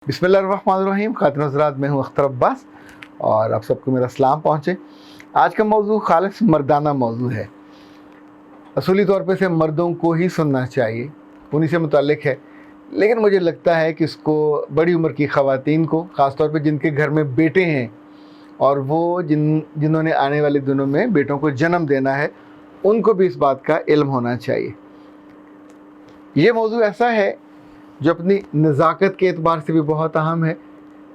बिस्मिल्लाहिर्रहमानिर्रहीम। खातिन हज़रात, मैं हूँ अख्तर अब्बास और आप सबको मेरा सलाम पहुँचे। आज का मौजू खालिस मर्दाना मौजू है। असूली तौर पे से मर्दों को ही सुनना चाहिए, उन्हीं से मुताल्लिक़ है, लेकिन मुझे लगता है कि इसको बड़ी उम्र की ख़वातीन को, ख़ास तौर पे जिनके घर में बेटे हैं और वो जिन्होंने आने वाले दिनों में बेटों को जन्म देना है, उनको भी इस बात का इल्म होना चाहिए। ये मौजू ऐसा है जो अपनी नज़ाकत के एतबार से भी बहुत अहम है,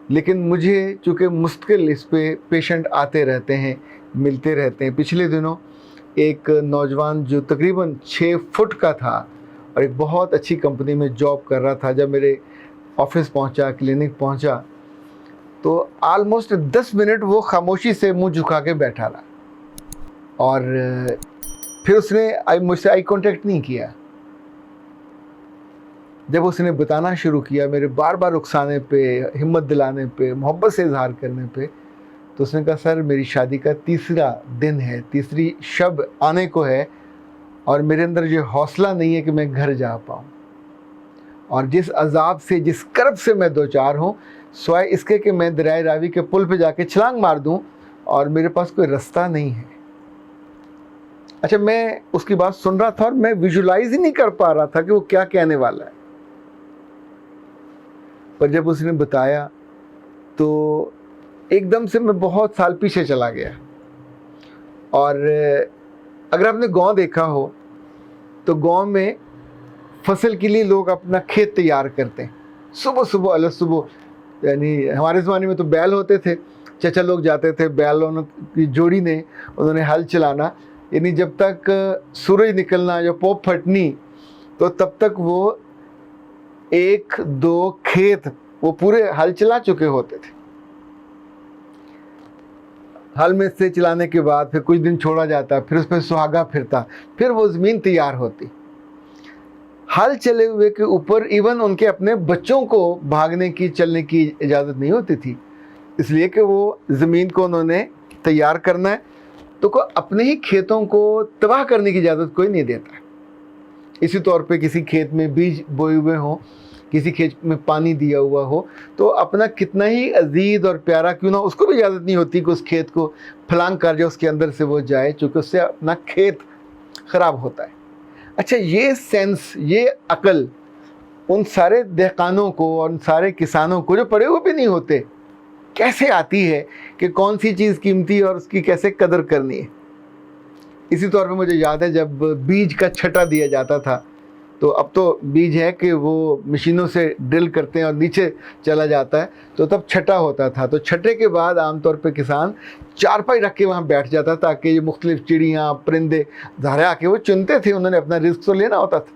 लेकिन मुझे चूँकि मुस्तकिल इस पे पेशेंट आते रहते हैं, मिलते रहते हैं। पिछले दिनों एक नौजवान जो तकरीबन 6 फुट का था और एक बहुत अच्छी कंपनी में जॉब कर रहा था, जब मेरे ऑफिस पहुंचा, क्लिनिक पहुंचा, तो आलमोस्ट 10 मिनट वो खामोशी से मुंह झुका के बैठा रहा और फिर उसने मुझसे आई कांटेक्ट नहीं किया। जब उसने बताना शुरू किया, मेरे बार बार उकसाने पे, हिम्मत दिलाने पे, मोहब्बत से इजहार करने पे, तो उसने कहा, सर मेरी शादी का तीसरा दिन है, तीसरी शब आने को है और मेरे अंदर ये हौसला नहीं है कि मैं घर जा पाऊँ, और जिस अजाब से, जिस कर्ब से मैं दो चार हूँ, सिवाय इसके कि मैं दरियाए रावी के पुल पे जाके छलांग मार दूँ और मेरे पास कोई रास्ता नहीं है। अच्छा, मैं उसकी बात सुन रहा था और मैं विजुलाइज ही नहीं कर पा रहा था कि वो क्या कहने वाला है, पर जब उसने बताया तो एकदम से मैं बहुत साल पीछे चला गया। और अगर आपने गांव देखा हो तो गांव में फसल के लिए लोग अपना खेत तैयार करते हैं सुबह सुबह, अलग सुबह, यानी हमारे ज़माने में तो बैल होते थे, चचा लोग जाते थे बैलों की जोड़ी ने, उन्होंने हल चलाना, यानी जब तक सूरज निकलना या पोप फटनी, तो तब तक वो 1-2 खेत वो पूरे हल चला चुके होते थे। हल में से चलाने के बाद फिर कुछ दिन छोड़ा जाता, फिर उसमें सुहागा फिरता, फिर वो ज़मीन तैयार होती। हल चले हुए के ऊपर इवन उनके अपने बच्चों को भागने की, चलने की इजाज़त नहीं होती थी, इसलिए कि वो ज़मीन को उन्होंने तैयार करना है, तो को अपने ही खेतों को तबाह करने की इजाज़त कोई नहीं देता। इसी तौर पे किसी खेत में बीज बोए हुए हों, किसी खेत में पानी दिया हुआ हो, तो अपना कितना ही अजीज और प्यारा क्यों ना, उसको भी इजाज़त नहीं होती कि उस खेत को फलांग कर जाए, उसके अंदर से वो जाए, चूँकि उससे अपना खेत ख़राब होता है। अच्छा, ये सेंस, ये अकल उन सारे दहकानों को और उन सारे किसानों को जो पढ़े हुए भी नहीं होते, कैसे आती है कि कौन सी चीज़ कीमती और उसकी कैसे कदर करनी है। इसी तौर पे मुझे याद है जब बीज का छटा दिया जाता था, तो अब तो बीज है कि वो मशीनों से ड्रिल करते हैं और नीचे चला जाता है, तो तब छटा होता था। तो छटे के बाद आमतौर पे किसान चारपाई रख के वहाँ बैठ जाता ताकि ये मुख्तलिफ चिड़ियाँ, परिंदे धारे आके वो चुनते थे, उन्होंने अपना रिस्क तो लेना होता था,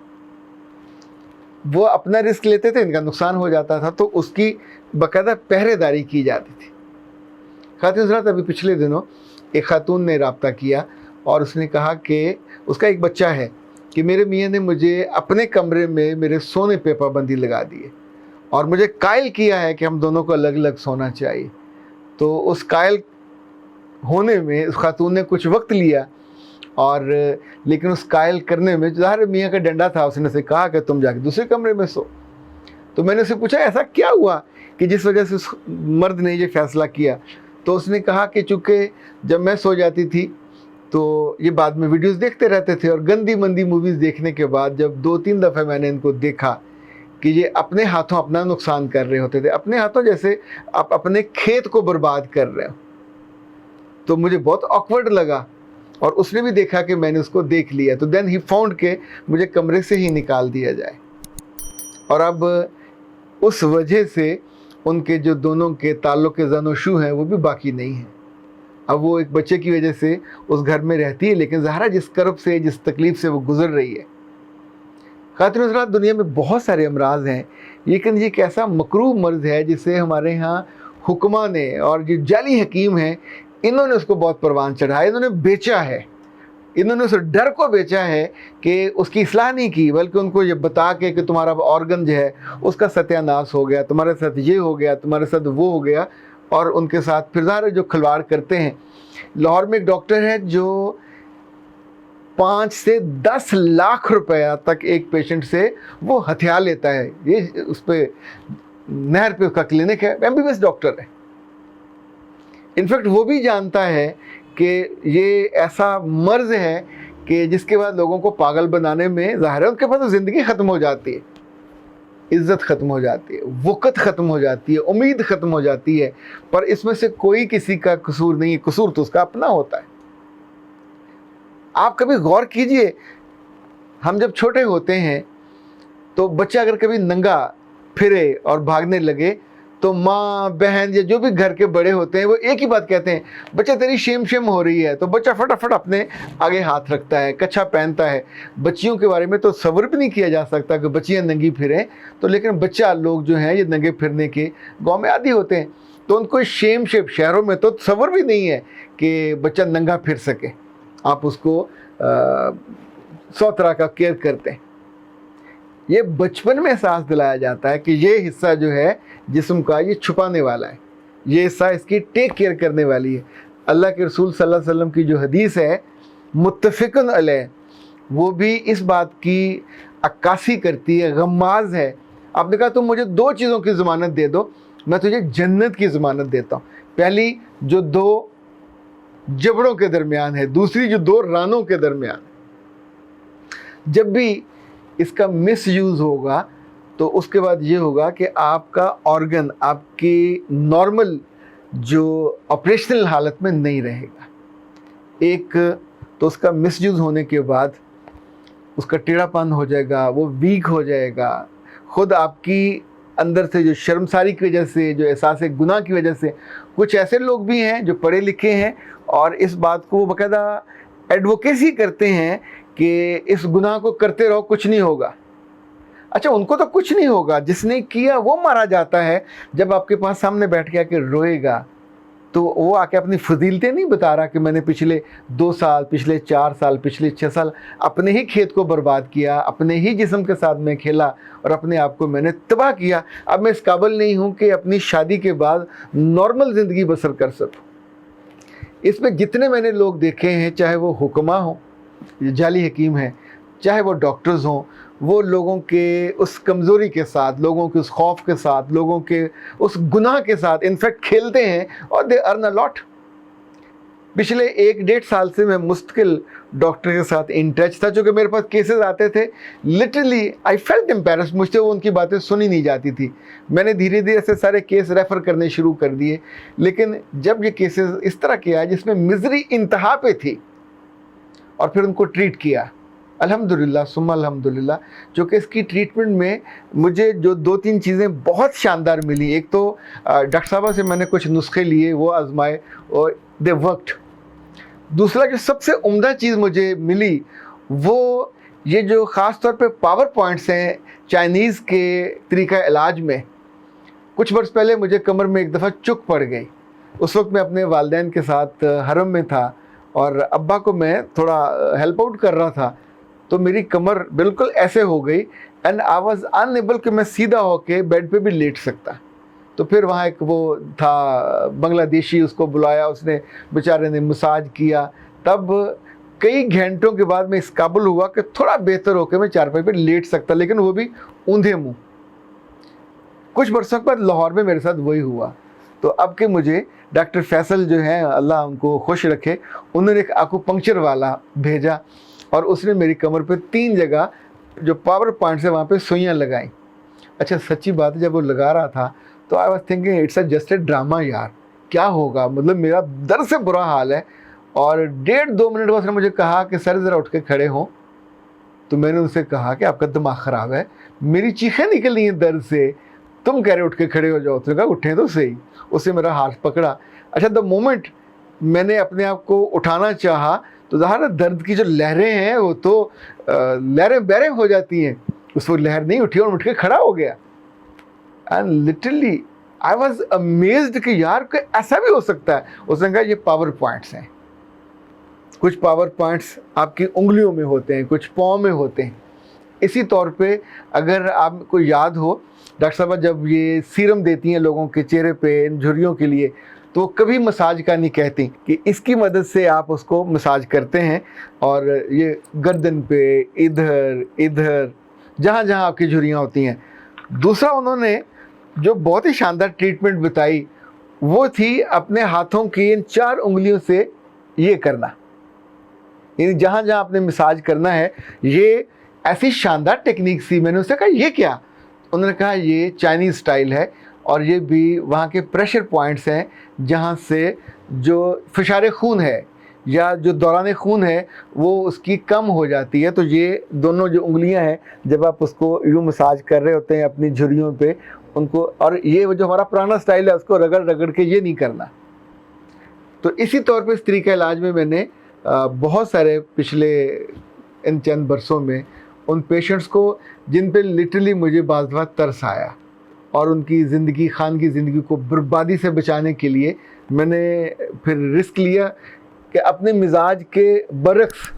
वो अपना रिस्क लेते थे, इनका नुकसान हो जाता था, तो उसकी बाकायदा पहरेदारी की जाती थी। खातिन हज़रात, अभी पिछले दिनों एक खातून ने रब्ता किया और उसने कहा कि उसका एक बच्चा है कि मेरे मियाँ ने मुझे अपने कमरे में मेरे सोने पे पाबंदी लगा दी है और मुझे कायल किया है कि हम दोनों को अलग अलग सोना चाहिए। तो उस कायल होने में उस खातून ने कुछ वक्त लिया, और लेकिन उस कायल करने में ज़ाहिर मियाँ का डंडा था, उसने से कहा कि तुम जाके दूसरे कमरे में सो। तो मैंने उससे पूछा, ऐसा क्या हुआ कि जिस वजह से उस मर्द ने ये फ़ैसला किया? तो उसने कहा कि चूँकि जब मैं सो जाती थी तो ये बाद में वीडियोस देखते रहते थे, और गंदी मंदी मूवीज़ देखने के बाद जब 2-3 दफ़े मैंने इनको देखा कि ये अपने हाथों अपना नुकसान कर रहे होते थे, अपने हाथों जैसे आप अपने खेत को बर्बाद कर रहे हो, तो मुझे बहुत ऑकवर्ड लगा। और उसने भी देखा कि मैंने उसको देख लिया, तो देन ही फाउंड के मुझे कमरे से ही निकाल दिया जाए। और अब उस वजह से उनके जो दोनों के ताल्लुक़ के ज़नो-शू हैं वो भी बाकी नहीं हैं। अब वो एक बच्चे की वजह से उस घर में रहती है, लेकिन ज़ाहिर जिस कर्ब से, जिस तकलीफ़ से वो गुज़र रही है। खातिन हज़रात, दुनिया में बहुत सारे अमराज हैं, लेकिन ये एक ऐसा मकरूह मर्ज़ है जिसे हमारे यहाँ हुक्मा ने और जो जाली हकीम हैं, इन्होंने उसको बहुत परवान चढ़ाया, इन्होंने बेचा है, इन्होंने उस डर को बेचा है कि उसकी इस्लाह नहीं की, बल्कि उनको ये बता के कि तुम्हारा ऑर्गन जो है उसका सत्यानाश हो गया, तुम्हारे साथ ये हो गया, तुम्हारे साथ वो हो गया, और उनके साथ फिर ज़ाहिर जो खिलवाड़ करते हैं। लाहौर में एक डॉक्टर है जो 5 से 10 लाख रुपया तक एक पेशेंट से वो हथियार लेता है। ये उस पर नहर पे उसका क्लिनिक है, MBBS डॉक्टर है। इनफैक्ट वो भी जानता है कि ये ऐसा मर्ज है कि जिसके बाद लोगों को पागल बनाने में ज़ाहिर है उनके पास तो ज़िंदगी ख़त्म हो जाती है, इज़्ज़त ख़त्म हो जाती है, वक़्त ख़त्म हो जाती है, उम्मीद ख़त्म हो जाती है। पर इसमें से कोई किसी का कसूर नहीं है, कसूर तो उसका अपना होता है। आप कभी गौर कीजिए, हम जब छोटे होते हैं तो बच्चा अगर कभी नंगा फिरे और भागने लगे तो माँ बहन या जो भी घर के बड़े होते हैं वो एक ही बात कहते हैं, बच्चा तेरी शेम शेम हो रही है। तो बच्चा फटाफट अपने आगे हाथ रखता है, कच्छा पहनता है। बच्चियों के बारे में तो सब्र भी नहीं किया जा सकता कि बच्चियाँ नंगी फिरें, तो लेकिन बच्चा लोग जो हैं ये नंगे फिरने के गाँव में आदी होते हैं, तो उनको शेम शेप, शहरों में तो सब्र भी नहीं है कि बच्चा नंगा फिर सके। आप उसको 100 तरह का केयर करते हैं। ये बचपन में एहसास दिलाया जाता है कि ये हिस्सा जो है जिस्म का, ये छुपाने वाला है, ये हिस्सा इसकी टेक केयर करने वाली है। अल्लाह के रसूल सल्लल्लाहु अलैहि वसल्लम की जो हदीस है मुत्तफ़िक़ुन अलैह, वो भी इस बात की अक्कासी करती है, गम्माज़ है। आपने कहा तुम मुझे 2 चीज़ों की ज़मानत दे दो, मैं तुझे जन्नत की ज़मानत देता हूँ। पहली जो 2 जबड़ों के दरमियान है, दूसरी जो 2 रानों के दरमियान। जब भी इसका मिस यूज़ होगा तो उसके बाद ये होगा कि आपका ऑर्गन आपकी नॉर्मल जो ऑपरेशनल हालत में नहीं रहेगा। एक तो उसका मिस यूज़ होने के बाद उसका टेढ़ापन हो जाएगा, वो वीक हो जाएगा। ख़ुद आपकी अंदर से जो शर्मसारी की वजह से, जो एहसास गुनाह की वजह से, कुछ ऐसे लोग भी हैं जो पढ़े लिखे हैं और इस बात को बाकायदा एडवोकेसी करते हैं कि इस गुनाह को करते रहो, कुछ नहीं होगा। अच्छा, उनको तो कुछ नहीं होगा, जिसने किया वो मारा जाता है। जब आपके पास सामने बैठ के आके रोएगा तो वो आके अपनी फजीलतें नहीं बता रहा कि मैंने पिछले 2 साल, पिछले 4 साल, पिछले 6 साल अपने ही खेत को बर्बाद किया, अपने ही जिस्म के साथ में खेला और अपने आप को मैंने तबाह किया। अब मैं इस काबिल नहीं हूँ कि अपनी शादी के बाद नॉर्मल ज़िंदगी बसर कर सकूँ। इसमें जितने मैंने लोग देखे हैं, चाहे वो हुक्मा हों, जाली हकीम हैं, चाहे वो डॉक्टर्स हों, वो लोगों के उस कमज़ोरी के साथ, लोगों के उस खौफ के साथ, लोगों के उस गुनाह के साथ इनफैक्ट खेलते हैं और दे अर्न अ लॉट। पिछले 1-1.5 साल से मैं मुस्तकिल डॉक्टर के साथ इन टच था, चूँकि मेरे पास केसेस आते थे, लिटरली आई फेल्ट एम्बैरेस्ड, मुझसे वो उनकी बातें सुनी नहीं जाती थी। मैंने धीरे धीरे से सारे केस रेफ़र करने शुरू कर दिए। लेकिन जब ये केसेस इस तरह के आए जिसमें मिज़री इंतहा पे थी और फिर उनको ट्रीट किया, अल्हम्दुलिल्लाह सुम्मा अल्हम्दुलिल्लाह, जो कि इसकी ट्रीटमेंट में मुझे जो 2-3 चीज़ें बहुत शानदार मिली। एक तो डॉक्टर साहबा से मैंने कुछ नुस्खे लिए, वो आजमाए और दे वर्कड। दूसरा जो सबसे उम्दा चीज़ मुझे मिली वो ये जो ख़ास तौर पे पावर पॉइंट्स हैं चाइनीज़ के तरीक़ा इलाज में। कुछ वर्ष पहले मुझे कमर में एक दफ़ा चुक पड़ गई। उस वक्त मैं अपने वालिदैन के साथ हरम में था और अब्बा को मैं थोड़ा हेल्प आउट कर रहा था, तो मेरी कमर बिल्कुल ऐसे हो गई एंड आई वाज अनएबल कि मैं सीधा होके बेड पे भी लेट सकता। तो फिर वहाँ एक वो था बांग्लादेशी, उसको बुलाया, उसने बेचारे ने मसाज किया। तब कई घंटों के बाद मैं इस काबिल हुआ कि थोड़ा बेहतर होकर मैं चारपाई पे लेट सकता, लेकिन वो भी ऊंधे मुँह। कुछ बरसों के बाद लाहौर में मेरे साथ वही हुआ। तो अब के मुझे डॉक्टर फैसल जो हैं, अल्लाह उनको खुश रखे, उन्होंने एक आकुपंक्चर वाला भेजा और उसने मेरी कमर पे 3 जगह जो पावर पॉइंट्स है वहाँ पे सुइयाँ लगाई। अच्छा, सच्ची बात है, जब वो लगा रहा था तो I was thinking it's a just a drama यार, क्या होगा, मतलब मेरा दर्द से बुरा हाल है। और 1.5-2 मिनट बाद उसने मुझे कहा कि सर ज़रा उठ के खड़े हों। तो मैंने उनसे कहा कि आपका दिमाग ख़राब है, मेरी चीखें निकली हैं दर्द से, तुम कह रहे उठ के खड़े हो जाओ। तो कहा उठें तो सही। उससे मेरा हाथ पकड़ा। अच्छा, द मोमेंट मैंने अपने आप को उठाना चाहा तो ज़ाहिर है दर्द की जो लहरें हैं वो तो लहरें बहरें हो जाती हैं। उस वो लहर नहीं उठी और उठ के खड़ा हो गया। And literally I was amazed कि यार कि ऐसा भी हो सकता है। उसने कहा ये पावर पॉइंट्स हैं। कुछ पावर पॉइंट्स आपकी उंगलियों में होते हैं, कुछ पाँव में होते हैं। इसी तौर पे अगर आपको याद हो, डॉक्टर साहबा जब ये सीरम देती हैं लोगों के चेहरे पे इन झुर्रियों के लिए, तो कभी मसाज का नहीं कहती कि इसकी मदद से आप उसको मसाज करते हैं और ये गर्दन पे, इधर इधर, जहाँ जहाँ आपकी झुर्रियाँ होती हैं। दूसरा, उन्होंने जो बहुत ही शानदार ट्रीटमेंट बताई वो थी अपने हाथों की इन 4 उंगलियों से ये करना, यानी जहाँ जहाँ आपने मसाज करना है, ये ऐसी शानदार टेक्निक सी। मैंने उससे कहा ये क्या? उन्होंने कहा ये चाइनीज़ स्टाइल है और ये भी वहाँ के प्रेशर पॉइंट्स हैं जहाँ से जो फिशारे खून है या जो दौरान खून है वो उसकी कम हो जाती है। तो ये दोनों जो उंगलियां हैं, जब आप उसको यूँ मसाज कर रहे होते हैं अपनी झुर्रियों पे उनको, और ये जो हमारा पुराना स्टाइल है उसको रगड़ रगड़ के ये नहीं करना। तो इसी तौर पे इस तरीका इलाज में मैंने बहुत सारे पिछले इन चंद बरसों में उन पेशेंट्स को जिन पे लिटरली मुझे बाज़ दफ़ा तरस आया और उनकी ज़िंदगी, खानगी ज़िंदगी को बर्बादी से बचाने के लिए मैंने फिर रिस्क लिया कि अपने मिजाज के बरक्स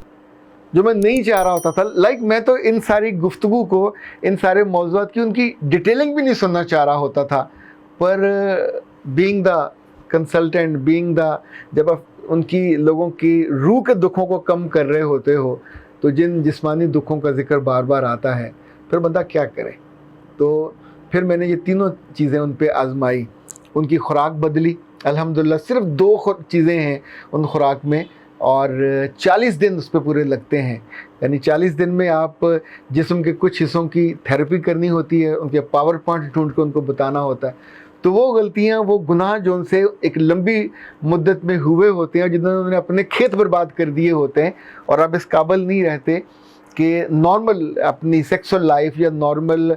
जो मैं नहीं चाह रहा होता था, मैं तो इन सारी गुफ्तगू को, इन सारे मौज़ूआत की उनकी डिटेलिंग भी नहीं सुनना चाह रहा होता था, पर being the consultant, being the, जब आप उनकी लोगों की रूह के दुखों को कम कर रहे होते हो तो जिन जिस्मानी दुखों का जिक्र बार बार आता है, फिर बंदा क्या करे। तो फिर मैंने ये तीनों चीज़ें उन पे आजमाई, उनकी खुराक बदली। अल्हम्दुलिल्लाह सिर्फ 2 चीज़ें हैं उन खुराक में और 40 दिन उस पर पूरे लगते हैं। यानी 40 दिन में आप जिस्म के कुछ हिस्सों की थेरेपी करनी होती है, उनके पावर पॉइंट ढूंढ के उनको बताना होता है। तो वो गलतियाँ, वो गुनाह जो उनसे एक लंबी मुद्दत में हुए होते हैं, जिन्होंने अपने खेत बर्बाद कर दिए होते हैं और अब इस काबिल नहीं रहते कि नॉर्मल अपनी सेक्सुअल लाइफ या नॉर्मल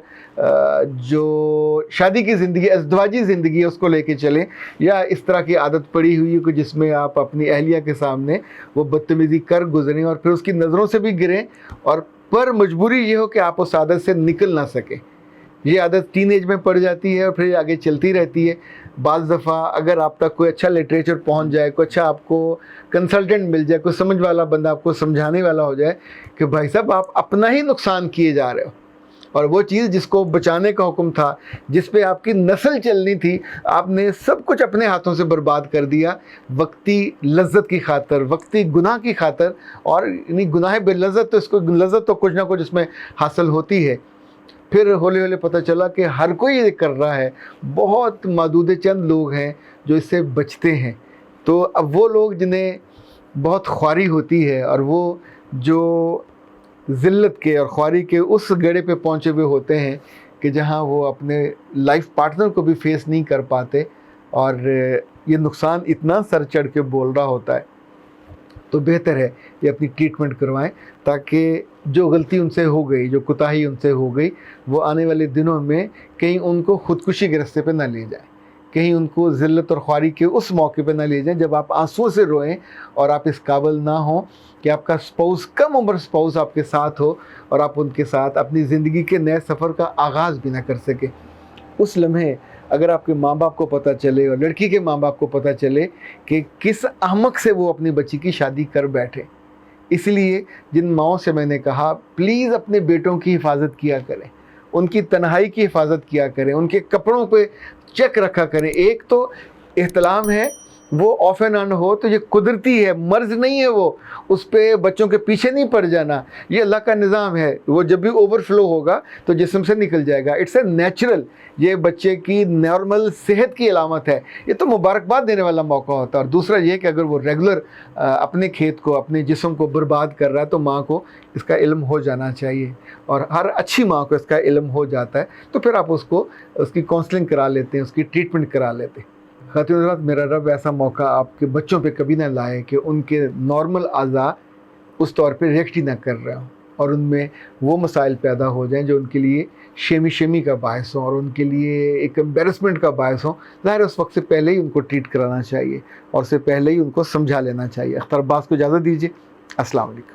जो शादी की ज़िंदगी, अज़दवाजी ज़िंदगी है उसको लेके चलें, या इस तरह की आदत पड़ी हुई है कि जिसमें आप अपनी अहलिया के सामने वो बदतमीज़ी कर गुजरें और फिर उसकी नज़रों से भी गिरें, और पर मजबूरी ये हो कि आप उस आदत से निकल ना सकें। ये आदत टीनेज में पड़ जाती है और फिर आगे चलती रहती है। बाज़ दफ़ा अगर आप तक कोई अच्छा लिटरेचर पहुंच जाए, कोई अच्छा आपको कंसल्टेंट मिल जाए, कोई समझ वाला बंदा आपको समझाने वाला हो जाए कि भाई साहब आप अपना ही नुकसान किए जा रहे हो, और वो चीज़ जिसको बचाने का हुक्म था, जिस पे आपकी नस्ल चलनी थी, आपने सब कुछ अपने हाथों से बर्बाद कर दिया वक्ती लज्जत की खातर, वक्ती गुनाह की खातर। और यानी गुनाह बेलज्जत, तो इसको लज्जत तो कुछ ना कुछ इसमें हासिल होती है। फिर हौले हौले पता चला कि हर कोई ये कर रहा है, बहुत मादूद चंद लोग हैं जो इससे बचते हैं। तो अब वो लोग जिन्हें बहुत ख्वारी होती है और वो जो ज़िल्लत के और ख्वारी के उस गड़े पे पहुँचे हुए होते हैं कि जहाँ वो अपने लाइफ पार्टनर को भी फेस नहीं कर पाते और ये नुकसान इतना सर चढ़ के बोल रहा होता है, तो बेहतर है ये अपनी ट्रीटमेंट करवाएं, ताकि जो गलती उनसे हो गई, जो कोताही उनसे हो गई, वो आने वाले दिनों में कहीं उनको ख़ुदकुशी के रास्ते पे ना ले जाए, कहीं उनको ज़िल्लत और ख्वारी के उस मौके पे ना ले जाएं जब आप आंसुओं से रोएं और आप इस काबिल ना हो कि आपका स्पाउस, कम उम्र स्पाउस आपके साथ हो और आप उनके साथ अपनी ज़िंदगी के नए सफ़र का आगाज़ भी ना कर सके। उस लम्हे अगर आपके माँ बाप को पता चले और लड़की के माँ बाप को पता चले कि किस अहमक से वो अपनी बच्ची की शादी कर बैठे, इसलिए जिन माँओं से मैंने कहा प्लीज़ अपने बेटों की हिफाजत किया करें, उनकी तन्हाई की हिफाजत किया करें, उनके कपड़ों पे चेक रखा करें। एक तो एहतलाम है वो ऑफ एंड ऑन हो, तो ये कुदरती है, मर्ज़ नहीं है वो, उस पे बच्चों के पीछे नहीं पड़ जाना, ये अल्लाह का निज़ाम है। वो जब भी ओवरफ्लो होगा तो जिस्म से निकल जाएगा, इट्स ए नेचुरल, ये बच्चे की नॉर्मल सेहत की अलामत है। ये तो मुबारकबाद देने वाला मौका होता है। और दूसरा ये कि अगर वो रेगुलर अपने खेत को, अपने जिस्म को बर्बाद कर रहा है तो माँ को इसका इल्म हो जाना चाहिए, और हर अच्छी माँ को इसका इल्म हो जाता है। तो फिर आप उसको, उसकी काउंसलिंग करा लेते हैं, उसकी ट्रीटमेंट करा लेते हैं। ख़ातिन हज़रात, मेरा रब ऐसा मौका आपके बच्चों पे कभी ना लाए कि उनके नॉर्मल आज़ा उस तौर पे रिएक्ट ही ना कर रहे हों और उनमें वो मसाइल पैदा हो जाएं जो उनके लिए शेमी का बायस हो और उनके लिए एक एम्बेरसमेंट का बायस हो। ज़ाहिर है उस वक्त से पहले ही उनको ट्रीट कराना चाहिए और उससे पहले ही उनको समझा लेना चाहिए। अख्तर अब्बास को इजाज़त दीजिए। अस्सलाम वालेकुम।